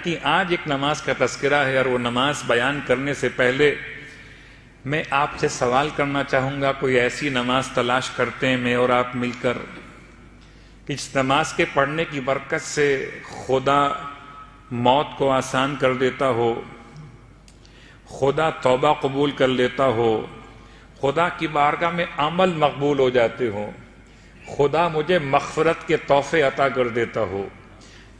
کی آج ایک نماز کا تذکرہ ہے، اور وہ نماز بیان کرنے سے پہلے میں آپ سے سوال کرنا چاہوں گا، کوئی ایسی نماز تلاش کرتے ہیں میں اور آپ مل کر کہ اس نماز کے پڑھنے کی برکت سے خدا موت کو آسان کر دیتا ہو، خدا توبہ قبول کر لیتا ہو، خدا کی بارگاہ میں عمل مقبول ہو جاتے ہوں، خدا مجھے مغفرت کے تحفے عطا کر دیتا ہو،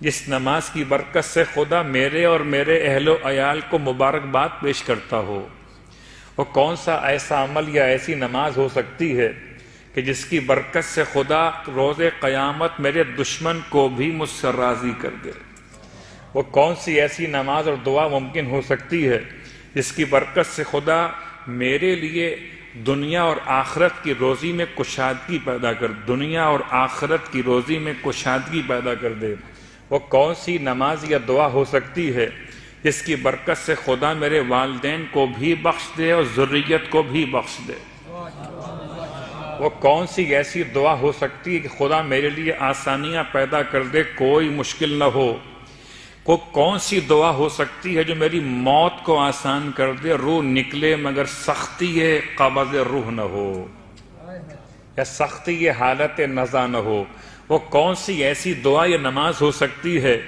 جس نماز کی برکت سے خدا میرے اور میرے اہل و عیال کو مبارکباد پیش کرتا ہو، وہ کون سا ایسا عمل یا ایسی نماز ہو سکتی ہے کہ جس کی برکت سے خدا روز قیامت میرے دشمن کو بھی مجھ سے راضی کر دے؟ وہ کون سی ایسی نماز اور دعا ممکن ہو سکتی ہے جس کی برکت سے خدا میرے لیے دنیا اور آخرت کی روزی میں کشادگی پیدا کر دنیا اور آخرت کی روزی میں کشادگی پیدا کر دے؟ وہ کون سی نماز یا دعا ہو سکتی ہے جس کی برکت سے خدا میرے والدین کو بھی بخش دے اور ذریت کو بھی بخش دے؟ وہ کون سی ایسی دعا ہو سکتی ہے کہ خدا میرے لیے آسانیاں پیدا کر دے، کوئی مشکل نہ ہو؟ وہ کون سی دعا ہو سکتی ہے جو میری موت کو آسان کر دے، روح نکلے مگر سختی قبض روح نہ ہو، یا سختی حالت نزا نہ ہو؟ وہ کون سی ایسی دعا یا نماز ہو سکتی ہے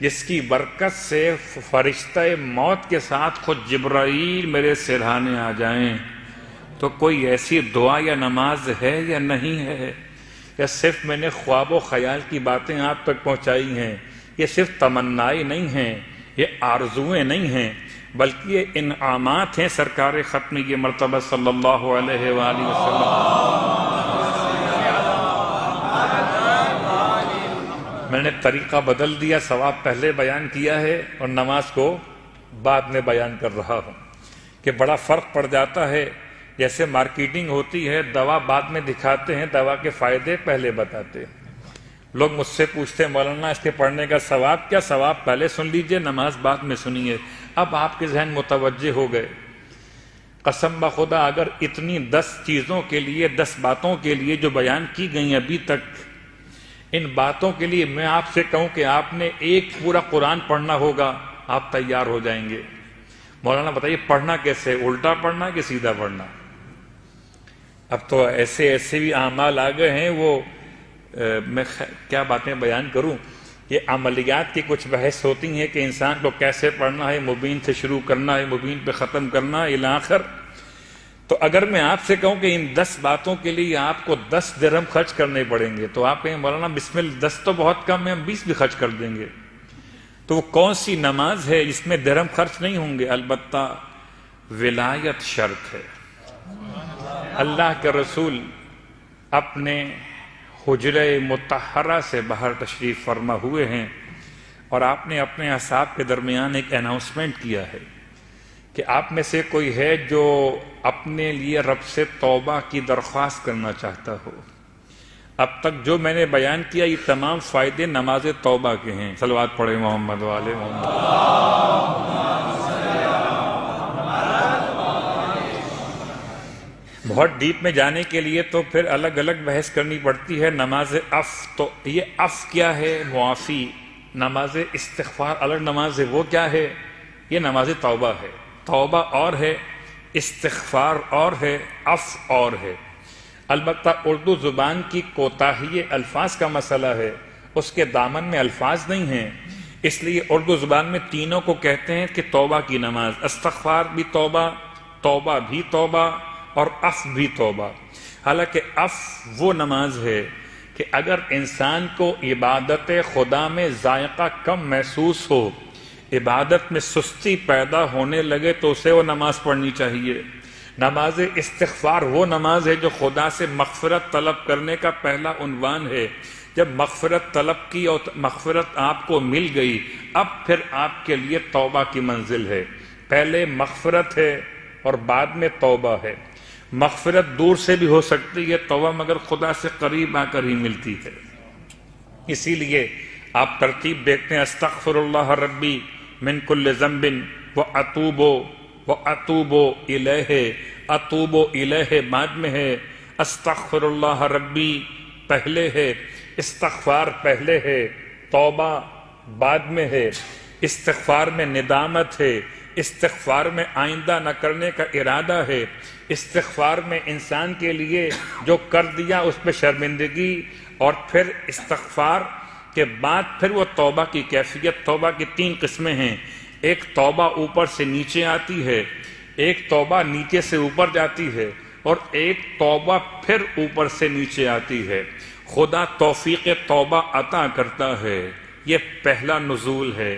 جس کی برکت سے فرشتہ موت کے ساتھ خود جبرائیل میرے سرہانے آ جائیں؟ تو کوئی ایسی دعا یا نماز ہے یا نہیں ہے؟ یا صرف میں نے خواب و خیال کی باتیں آپ تک پہنچائی ہیں؟ یہ صرف تمنائیں نہیں ہیں، یہ آرزویں نہیں ہیں، بلکہ یہ انعامات ہیں سرکار ختمی مرتبہ صلی اللہ علیہ وآلہ وسلم۔ میں نے طریقہ بدل دیا، ثواب پہلے بیان کیا ہے اور نماز کو بعد میں بیان کر رہا ہوں، کہ بڑا فرق پڑ جاتا ہے۔ جیسے مارکیٹنگ ہوتی ہے، دوا بعد میں دکھاتے ہیں، دوا کے فائدے پہلے بتاتے ہیں۔ لوگ مجھ سے پوچھتے ہیں مولانا اس کے پڑھنے کا ثواب کیا؟ ثواب پہلے سن لیجئے، نماز بعد میں سنیے۔ اب آپ کے ذہن متوجہ ہو گئے۔ قسم بخدا اگر اتنی 10 چیزوں کے لیے، 10 باتوں کے لیے جو بیان کی گئی ابھی تک، ان باتوں کے لیے میں آپ سے کہوں کہ آپ نے ایک پورا قرآن پڑھنا ہوگا، آپ تیار ہو جائیں گے۔ مولانا بتائیے پڑھنا کیسے؟ الٹا پڑھنا کہ سیدھا پڑھنا؟ اب تو ایسے بھی اعمال آ گئے ہیں، وہ میں کیا باتیں بیان کروں۔ یہ عملیات کی کچھ بحث ہوتی ہیں کہ انسان کو کیسے پڑھنا ہے، مبین سے شروع کرنا ہے، مبین پہ ختم کرنا ہے، الی آخر۔ تو اگر میں آپ سے کہوں کہ ان 10 باتوں کے لیے آپ کو 10 درہم خرچ کرنے پڑیں گے، تو آپ کہیں مولانا بسم اللہ 10 تو بہت کم ہے، ہم 20 بھی خرچ کر دیں گے۔ تو وہ کون سی نماز ہے جس میں درہم خرچ نہیں ہوں گے؟ البتہ ولایت شرط ہے۔ اللہ کے رسول اپنے حجرہ مطہرہ سے باہر تشریف فرما ہوئے ہیں، اور آپ نے اپنے اصحاب کے درمیان ایک اناؤنسمنٹ کیا ہے کہ آپ میں سے کوئی ہے جو اپنے لیے رب سے توبہ کی درخواست کرنا چاہتا ہو۔ اب تک جو میں نے بیان کیا یہ تمام فائدے نماز توبہ کے ہیں۔ صلوات پڑھیں محمد والے محمد۔ بہت ڈیپ میں جانے کے لیے تو پھر الگ الگ بحث کرنی پڑتی ہے۔ نماز تو یہ کیا ہے؟ معافی۔ نماز استغفار الگ نماز ہے، وہ کیا ہے؟ یہ نماز توبہ ہے۔ توبہ اور ہے، استغفار اور ہے، اور ہے۔ البتہ اردو زبان کی کوتاہی الفاظ کا مسئلہ ہے، اس کے دامن میں الفاظ نہیں ہیں، اس لیے اردو زبان میں تینوں کو کہتے ہیں کہ توبہ کی نماز۔ استغفار بھی توبہ، توبہ بھی توبہ، اور بھی توبہ۔ حالانکہ وہ نماز ہے کہ اگر انسان کو عبادت خدا میں ذائقہ کم محسوس ہو، عبادت میں سستی پیدا ہونے لگے، تو اسے وہ نماز پڑھنی چاہیے۔ نماز استغفار وہ نماز ہے جو خدا سے مغفرت طلب کرنے کا پہلا عنوان ہے۔ جب مغفرت طلب کی اور مغفرت آپ کو مل گئی، اب پھر آپ کے لیے توبہ کی منزل ہے۔ پہلے مغفرت ہے اور بعد میں توبہ ہے۔ مغفرت دور سے بھی ہو سکتی ہے، توبہ مگر خدا سے قریب آ کر ہی ملتی ہے۔ اسی لیے آپ ترتیب دیکھتے ہیں، استغفر اللہ ربی من کل ذنب واتوب الیہ۔ اتوب الیہ بعد میں ہے، استغفر اللہ ربی پہلے ہے، استغفار پہلے ہے، توبہ بعد میں ہے۔ استغفار میں ندامت ہے، استغفار میں آئندہ نہ کرنے کا ارادہ ہے، استغفار میں انسان کے لیے جو کر دیا اس پہ شرمندگی، اور پھر استغفار کے بعد پھر وہ توبہ کی کیفیت۔ توبہ کی 3 قسمیں ہیں، ایک توبہ اوپر سے نیچے آتی ہے، ایک توبہ نیچے سے اوپر جاتی ہے، اور ایک توبہ پھر اوپر سے نیچے آتی ہے۔ خدا توفیق توبہ عطا کرتا ہے، یہ پہلا نزول ہے۔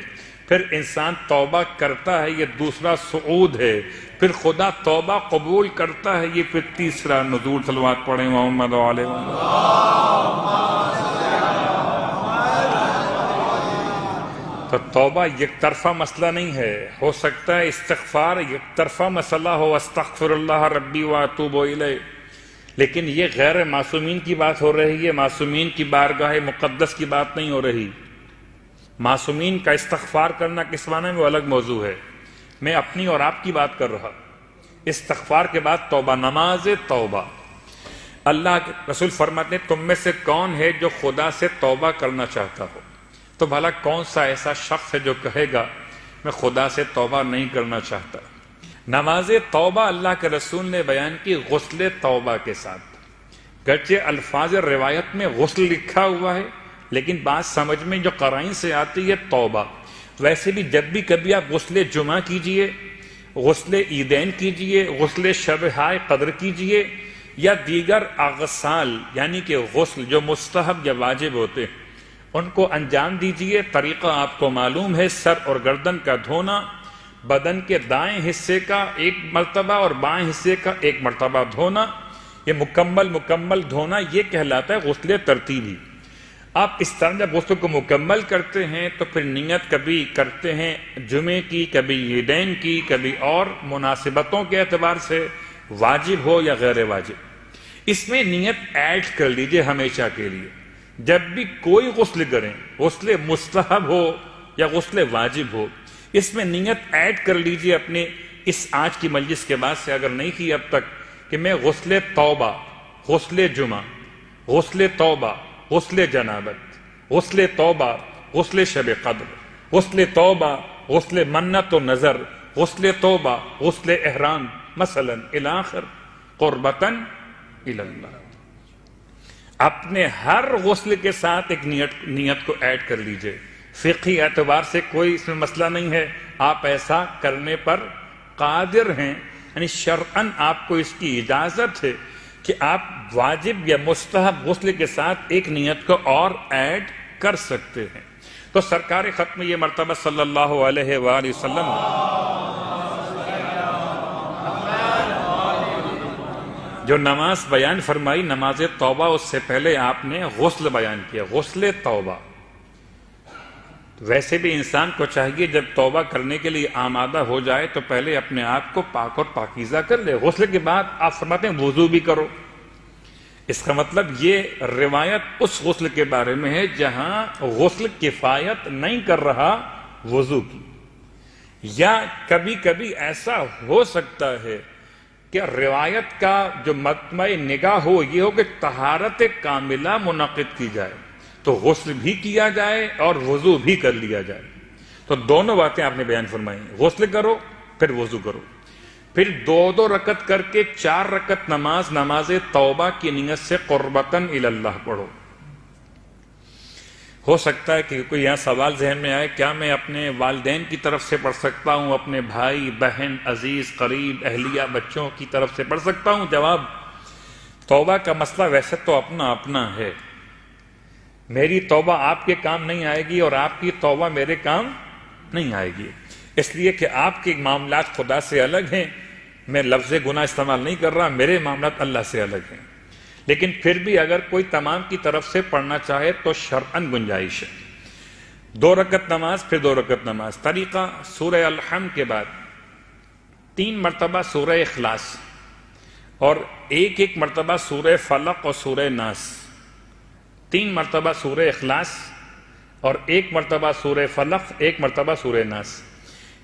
پھر انسان توبہ کرتا ہے، یہ دوسرا صعود ہے۔ پھر خدا توبہ قبول کرتا ہے، یہ پھر تیسرا نزول۔ صلوات پڑھیں محمد و علیہ وسلم۔ تو توبہ یک طرفہ مسئلہ نہیں ہے، ہو سکتا ہے استغفار یک طرفہ مسئلہ ہو، استغفر اللہ ربی واتوب الیہ، لیکن یہ غیر معصومین کی بات ہو رہی ہے، معصومین کی بارگاہ مقدس کی بات نہیں ہو رہی۔ معصومین کا استغفار کرنا کس معنی میں وہ الگ موضوع ہے، میں اپنی اور آپ کی بات کر رہا۔ استغفار کے بعد توبہ، نماز توبہ۔ اللہ کے رسول فرماتے ہیں تم میں سے کون ہے جو خدا سے توبہ کرنا چاہتا ہو؟ تو بھلا کون سا ایسا شخص ہے جو کہے گا میں خدا سے توبہ نہیں کرنا چاہتا؟ نماز توبہ اللہ کے رسول نے بیان کی غسل توبہ کے ساتھ، گرچہ الفاظ روایت میں غسل لکھا ہوا ہے، لیکن بات سمجھ میں جو قرائن سے آتی ہے توبہ۔ ویسے بھی جب بھی کبھی آپ غسل جمعہ کیجئے، غسل عیدین کیجئے، غسل شب قدر کیجئے، یا دیگر اغسال یعنی کہ غسل جو مستحب یا واجب ہوتے ہیں ان کو انجام دیجئے۔ طریقہ آپ کو معلوم ہے، سر اور گردن کا دھونا، بدن کے دائیں حصے کا 1 مرتبہ اور بائیں حصے کا 1 مرتبہ دھونا، یہ مکمل دھونا، یہ کہلاتا ہے غسل ترتیبی۔ آپ اس طرح جب غسل کو مکمل کرتے ہیں تو پھر نیت کبھی کرتے ہیں جمعے کی، کبھی عیدین کی، کبھی اور مناسبتوں کے اعتبار سے، واجب ہو یا غیر واجب، اس میں نیت ایڈ کر لیجئے ہمیشہ کے لیے۔ جب بھی کوئی غسل کریں، غسل مستحب ہو یا غسل واجب ہو، اس میں نیت ایڈ کر لیجئے اپنے اس آج کی مجلس کے بعد سے، اگر نہیں کی اب تک، کہ میں غسل توبہ، غسل جمعہ، غسل توبہ، غسل جنابت، غسل توبہ، غسل شب قدر، غسل توبہ، غسل منت و نظر، غسل توبہ، غسل احرام مثلا الاخر قربتاً الی اللہ۔ اپنے ہر غسل کے ساتھ ایک نیت کو ایڈ کر لیجئے۔ فقہی اعتبار سے کوئی اس میں مسئلہ نہیں ہے، آپ ایسا کرنے پر قادر ہیں، یعنی شرعاً آپ کو اس کی اجازت ہے کہ آپ واجب یا مستحب غسل کے ساتھ ایک نیت کو اور ایڈ کر سکتے ہیں۔ تو سرکار ختم یہ مرتبہ صلی اللہ علیہ وآلہ وسلم جو نماز بیان فرمائی، نماز توبہ، اس سے پہلے آپ نے غسل بیان کیا، غسل توبہ۔ ویسے بھی انسان کو چاہیے جب توبہ کرنے کے لیے آمادہ ہو جائے تو پہلے اپنے آپ کو پاک اور پاکیزہ کر لے۔ غسل کے بعد آپ فرماتے ہیں وضو بھی کرو۔ اس کا مطلب یہ روایت اس غسل کے بارے میں ہے جہاں غسل کفایت نہیں کر رہا وضو کی، یا کبھی کبھی ایسا ہو سکتا ہے کہ روایت کا جو مطمع نگاہ ہو یہ ہو کہ طہارت کاملہ منعقد کی جائے، تو غسل بھی کیا جائے اور وضو بھی کر لیا جائے۔ تو دونوں باتیں آپ نے بیان فرمائی، غسل کرو پھر وضو کرو، پھر 2 رکعت کر کے 4 رکعت نماز توبہ کی نیت سے قربتاً الی اللہ پڑھو۔ ہو سکتا ہے کہ کوئی یہاں سوال ذہن میں آئے، کیا میں اپنے والدین کی طرف سے پڑھ سکتا ہوں، اپنے بھائی بہن عزیز قریب اہلیہ بچوں کی طرف سے پڑھ سکتا ہوں؟ جواب، توبہ کا مسئلہ ویسے تو اپنا اپنا ہے، میری توبہ آپ کے کام نہیں آئے گی اور آپ کی توبہ میرے کام نہیں آئے گی، اس لیے کہ آپ کے معاملات خدا سے الگ ہیں، میں لفظ گناہ استعمال نہیں کر رہا، میرے معاملات اللہ سے الگ ہیں۔ لیکن پھر بھی اگر کوئی تمام کی طرف سے پڑھنا چاہے تو شرعاً گنجائش ہے۔ 2 رکعت نماز پھر 2 رکعت نماز۔ طریقہ، سورہ الحمد کے بعد 3 مرتبہ سورہ اخلاص اور 1 مرتبہ سورہ فلق اور سورہ ناس، 3 مرتبہ سورہ اخلاص اور 1 مرتبہ سورہ فلق، 1 مرتبہ سورہ ناس۔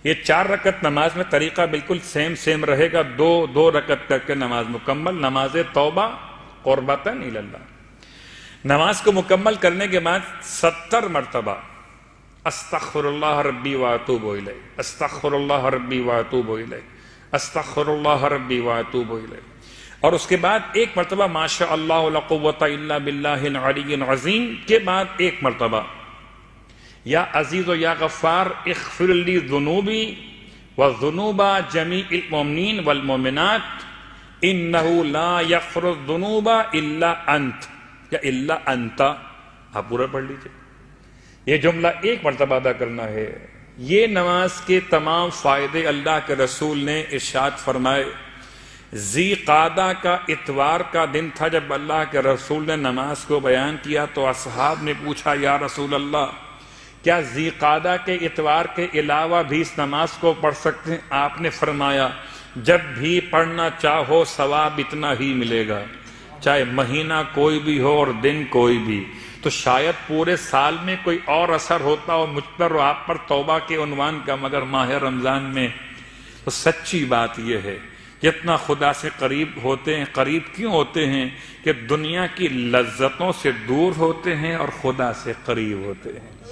یہ 4 رکعت نماز میں طریقہ بالکل سیم رہے گا، 2 رکعت کر کے نماز مکمل، نماز توبہ قربتاً الی اللہ۔ نماز کو مکمل کرنے کے بعد 70 مرتبہ استغفر اللہ ربی واتوب الیہ، استغفر اللہ ربی واتوب الیہ، استغفر اللہ ربی واتوب الیہ۔ اور اس کے بعد ایک مرتبہ ما شاء اللہ لا قوۃ الا باللہ العلی العظیم کے بعد ایک مرتبہ یا عزیز و یا غفار اغفر لی ذنوبی وذنوب جمیع المؤمنین والمؤمنات انہ لا یغفر الذنوب الا انت یا الا انت، آپ پورا پڑھ لیجئے۔ یہ جملہ ایک مرتبہ ادا کرنا ہے۔ یہ نماز کے تمام فائدے اللہ کے رسول نے ارشاد فرمائے۔ ذی قعدہ کا اتوار کا دن تھا جب اللہ کے رسول نے نماز کو بیان کیا تو اصحاب نے پوچھا یا رسول اللہ کیا ذی قعدہ کے اتوار کے علاوہ بھی اس نماز کو پڑھ سکتے ہیں؟ آپ نے فرمایا جب بھی پڑھنا چاہو ثواب اتنا ہی ملے گا، چاہے مہینہ کوئی بھی ہو اور دن کوئی بھی۔ تو شاید پورے سال میں کوئی اور اثر ہوتا ہو مجھ پر اور آپ پر توبہ کے عنوان کا، مگر ماہ رمضان میں تو سچی بات یہ ہے جتنا خدا سے قریب ہوتے ہیں، قریب کیوں ہوتے ہیں کہ دنیا کی لذتوں سے دور ہوتے ہیں اور خدا سے قریب ہوتے ہیں۔